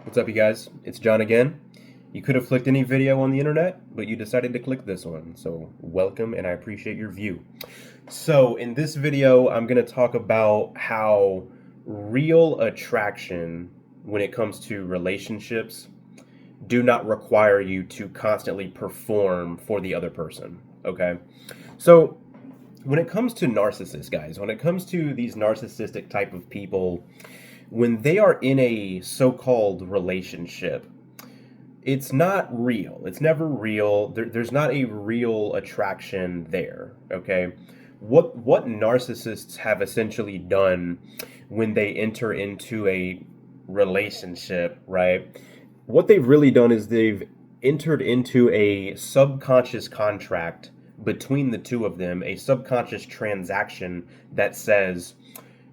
What's up, you guys? It's John again. You could have clicked any video on the internet, but you decided to click this one. So, welcome, and I appreciate your view. So, in this video, I'm going to talk about how real attraction, when it comes to relationships, do not require you to constantly perform for the other person. Okay? So, when it comes to narcissists, guys, when it comes to these narcissistic type of people, when they are in a so-called relationship, it's not real. It's never real. There's not a real attraction there. Okay, what narcissists have essentially done when they enter into a relationship, right? What they've really done is they've entered into a subconscious contract between the two of them, a subconscious transaction that says,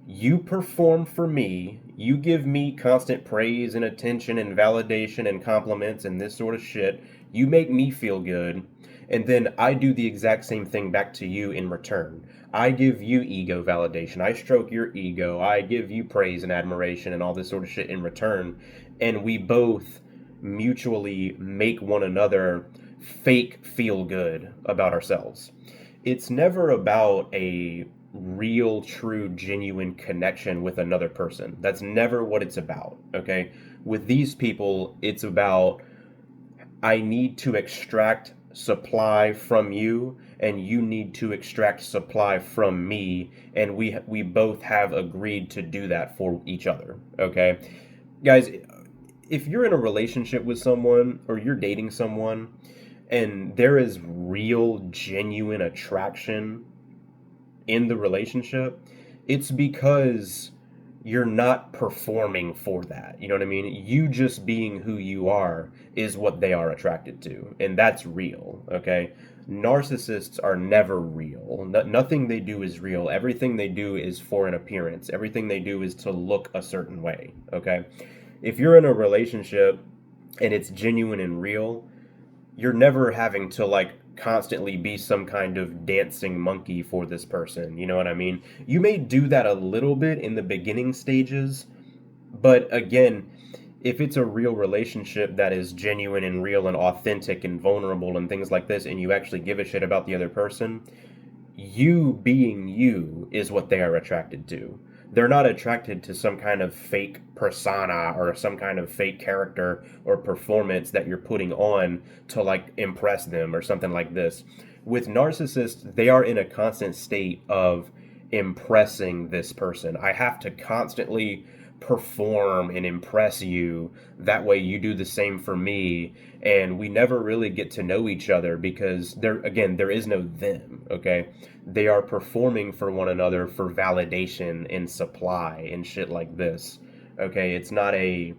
you perform for me, you give me constant praise and attention and validation and compliments and this sort of shit, you make me feel good, and then I do the exact same thing back to you in return. I give you ego validation, I stroke your ego, I give you praise and admiration and all this sort of shit in return, and we both mutually make one another fake feel good about ourselves. It's never about a real, true, genuine connection with another person. That's never what it's about, okay? With these people, it's about, I need to extract supply from you, and you need to extract supply from me, and we both have agreed to do that for each other, okay? Guys, if you're in a relationship with someone or you're dating someone and there is real, genuine attraction in the relationship, it's because you're not performing for that. You know what I mean? You just being who you are is what they are attracted to, and that's real, okay? Narcissists are never real. Nothing they do is real. Everything they do is for an appearance. Everything they do is to look a certain way, okay? If you're in a relationship and it's genuine and real, you're never having to like constantly be some kind of dancing monkey for this person. You know what I mean? You may do that a little bit in the beginning stages, but again, if it's a real relationship that is genuine and real and authentic and vulnerable and things like this, and you actually give a shit about the other person, you being you is what they are attracted to. They're not attracted to some kind of fake persona or some kind of fake character or performance that you're putting on to like impress them or something like this. With narcissists, they are in a constant state of impressing this person. I have to constantly perform and impress you. That way you do the same for me. And we never really get to know each other because there is no them, okay? They are performing for one another for validation and supply and shit like this. Okay, it's not a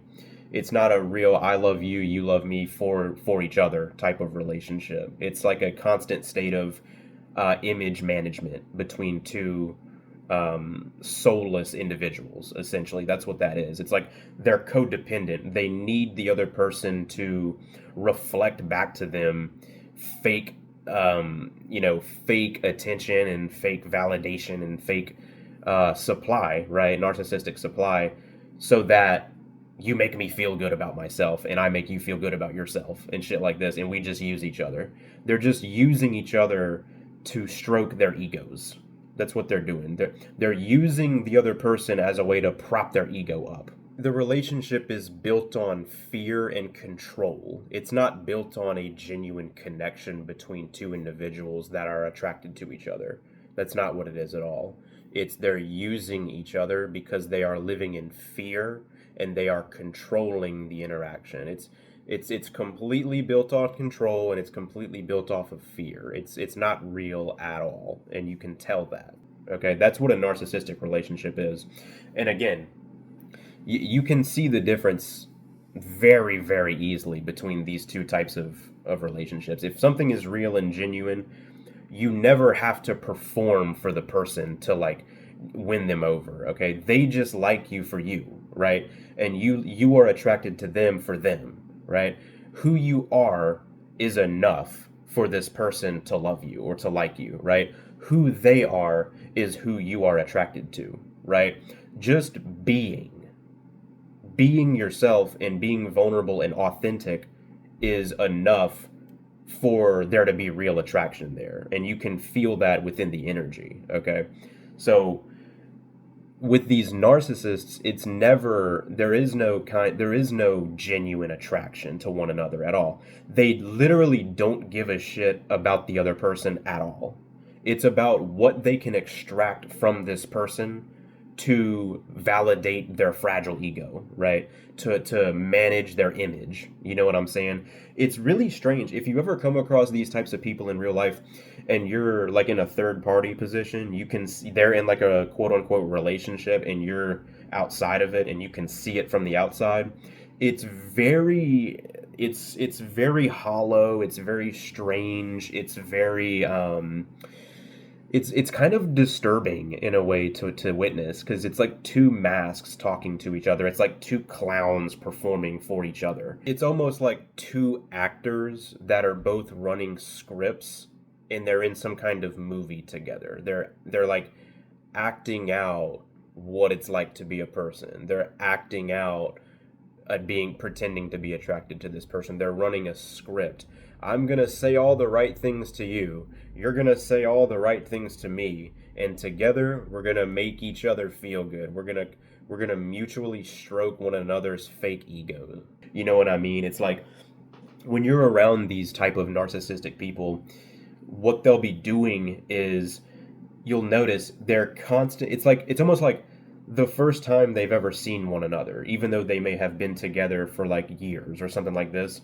real I love you, you love me for each other type of relationship. It's like a constant state of image management between two soulless individuals. Essentially, that's what that is. It's like they're codependent. They need the other person to reflect back to them fake fake attention and fake validation and fake supply, right? Narcissistic supply, so that you make me feel good about myself and I make you feel good about yourself and shit like this, and we just use each other. They're just using each other to stroke their egos. That's what they're doing. They're using the other person as a way to prop their ego up. The relationship is built on fear and control. It's not built on a genuine connection between two individuals that are attracted to each other. That's not what it is at all. It's they're using each other because they are living in fear and they are controlling the interaction. It's completely built on control, and it's completely built off of fear. It's not real at all, and you can tell that. Okay, that's what a narcissistic relationship is. And again, you can see the difference very, very easily between these two types of relationships. If something is real and genuine, you never have to perform for the person to like win them over. Okay, they just like you for you, right? And you are attracted to them for them, right? Who you are is enough for this person to love you or to like you, right? Who they are is who you are attracted to, right? Just being yourself and being vulnerable and authentic is enough for there to be real attraction there, and you can feel that within the energy. Okay, so with these narcissists, it's never, there is no genuine attraction to one another at all. They literally don't give a shit about the other person at all. It's about what they can extract from this person to validate their fragile ego, right? To manage their image. You know what I'm saying? It's really strange. If you ever come across these types of people in real life and you're like in a third party position, you can see they're in like a quote unquote relationship and you're outside of it and you can see it from the outside. It's very it's very hollow, it's very strange, it's kind of disturbing in a way to witness, because it's like two masks talking to each other. It's like two clowns performing for each other. It's almost like two actors that are both running scripts and they're in some kind of movie together. They're like acting out what it's like to be a person. They're acting out being pretending to be attracted to this person. They're running a script. I'm going to say all the right things to you. You're going to say all the right things to me, and together we're going to make each other feel good. We're going to mutually stroke one another's fake egos. You know what I mean? It's like when you're around these type of narcissistic people, what they'll be doing is, you'll notice they're constant. It's almost like the first time they've ever seen one another, even though they may have been together for like years or something like this.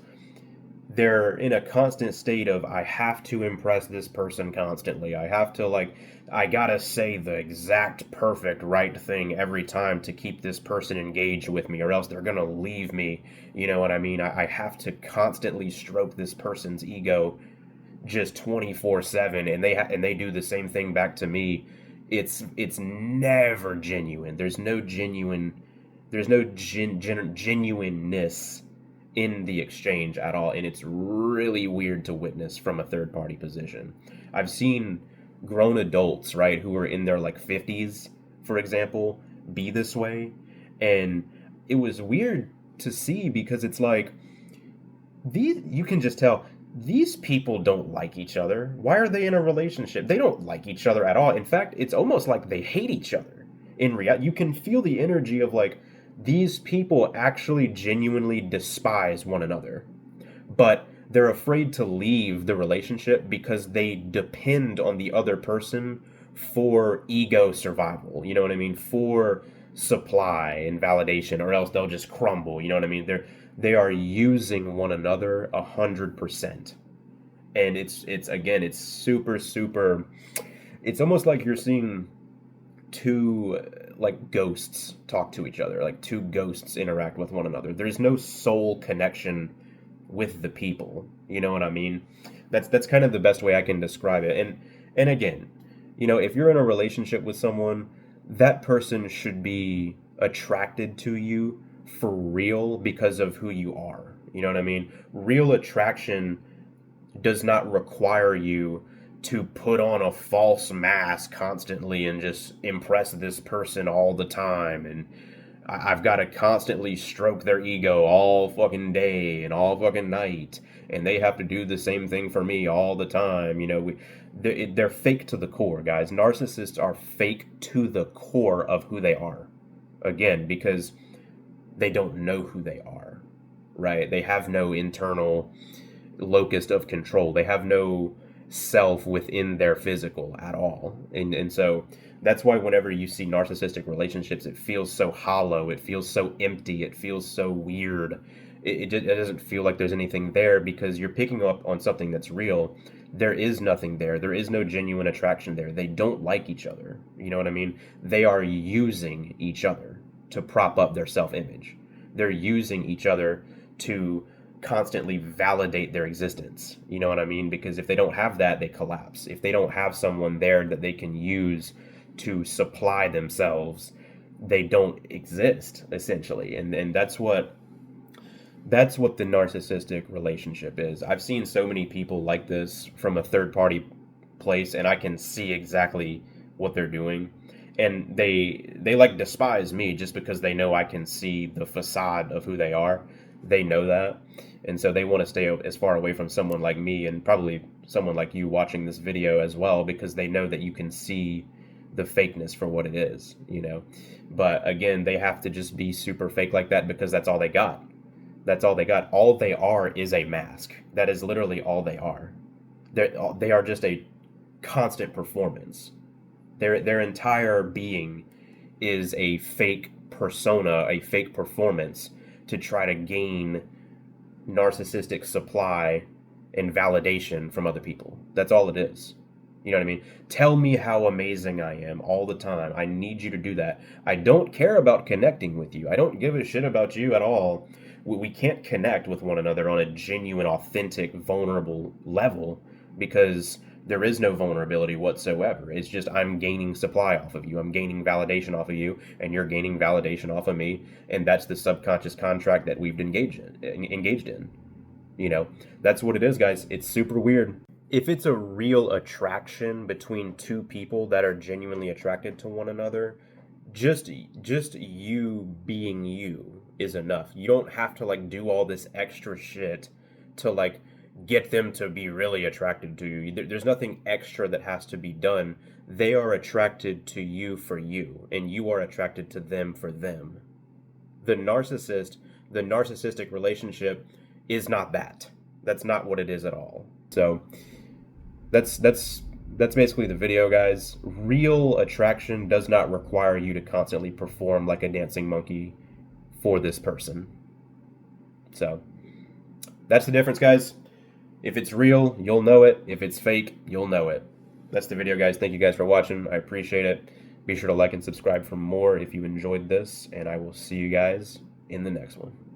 They're in a constant state of, I have to impress this person constantly. I have to, like, I gotta say the exact perfect right thing every time to keep this person engaged with me, or else they're gonna leave me. You know what I mean? I have to constantly stroke this person's ego just 24/7, and they do the same thing back to me. It's never genuine. There's no genuineness in the exchange at all, and it's really weird to witness from a third party position. I've seen grown adults, right, who are in their like 50s, for example, be this way, and it was weird to see, because it's like, these, you can just tell these people don't like each other. Why are they in a relationship? They don't like each other at all. In fact, it's almost like they hate each other. In reality, you can feel the energy of like, these people actually genuinely despise one another, but they're afraid to leave the relationship because they depend on the other person for ego survival. You know what I mean? For supply and validation, or else they'll just crumble. You know what I mean? They are using one another 100%, and it's again, it's super. It's almost like you're seeing two like ghosts talk to each other, like two ghosts interact with one another. There's no soul connection with the people. You know what I mean? That's kind of the best way I can describe it. And again, you know, if you're in a relationship with someone, that person should be attracted to you for real because of who you are. You know what I mean? Real attraction does not require you to put on a false mask constantly and just impress this person all the time, and I've got to constantly stroke their ego all fucking day and all fucking night, and they have to do the same thing for me all the time. You know, they're fake to the core, guys. Narcissists are fake to the core of who they are. Again, because they don't know who they are, right? They have no internal locus of control. They have no self within their physical at all. And so that's why whenever you see narcissistic relationships, it feels so hollow, it feels so empty, it feels so weird. It doesn't feel like there's anything there, because you're picking up on something that's real. There is nothing there. There is no genuine attraction there. They don't like each other. You know what I mean? They are using each other to prop up their self-image. They're using each other to constantly validate their existence. You know what I mean? Because if they don't have that, they collapse. If they don't have someone there that they can use to supply themselves, they don't exist, essentially. And that's what the narcissistic relationship is. I've seen so many people like this from a third party place, and I can see exactly what they're doing. and they like despise me just because they know I can see the facade of who they are. They know that, and so they want to stay as far away from someone like me, and probably someone like you watching this video as well, because they know that you can see the fakeness for what it is, you know. But again, they have to just be super fake like that because that's all they got. That's all they got. All they are is a mask. That is literally all they are. They are just a constant performance. Their entire being is a fake persona, a fake performance to try to gain narcissistic supply and validation from other people. That's all it is. You know what I mean? Tell me how amazing I am all the time. I need you to do that. I don't care about connecting with you. I don't give a shit about you at all. We can't connect with one another on a genuine, authentic, vulnerable level because there is no vulnerability whatsoever. It's just I'm gaining supply off of you. I'm gaining validation off of you, and you're gaining validation off of me. And that's the subconscious contract that we've engaged in. You know, that's what it is, guys. It's super weird. If it's a real attraction between two people that are genuinely attracted to one another, just you being you is enough. You don't have to like do all this extra shit to like get them to be really attracted to you. There's nothing extra that has to be done. They are attracted to you for you, and you are attracted to them for them. The narcissistic relationship is not that. That's not what it is at all. So that's basically the video, guys. Real attraction does not require you to constantly perform like a dancing monkey for this person. So that's the difference, guys. If it's real, you'll know it. If it's fake, you'll know it. That's the video, guys. Thank you guys for watching. I appreciate it. Be sure to like and subscribe for more if you enjoyed this, and I will see you guys in the next one.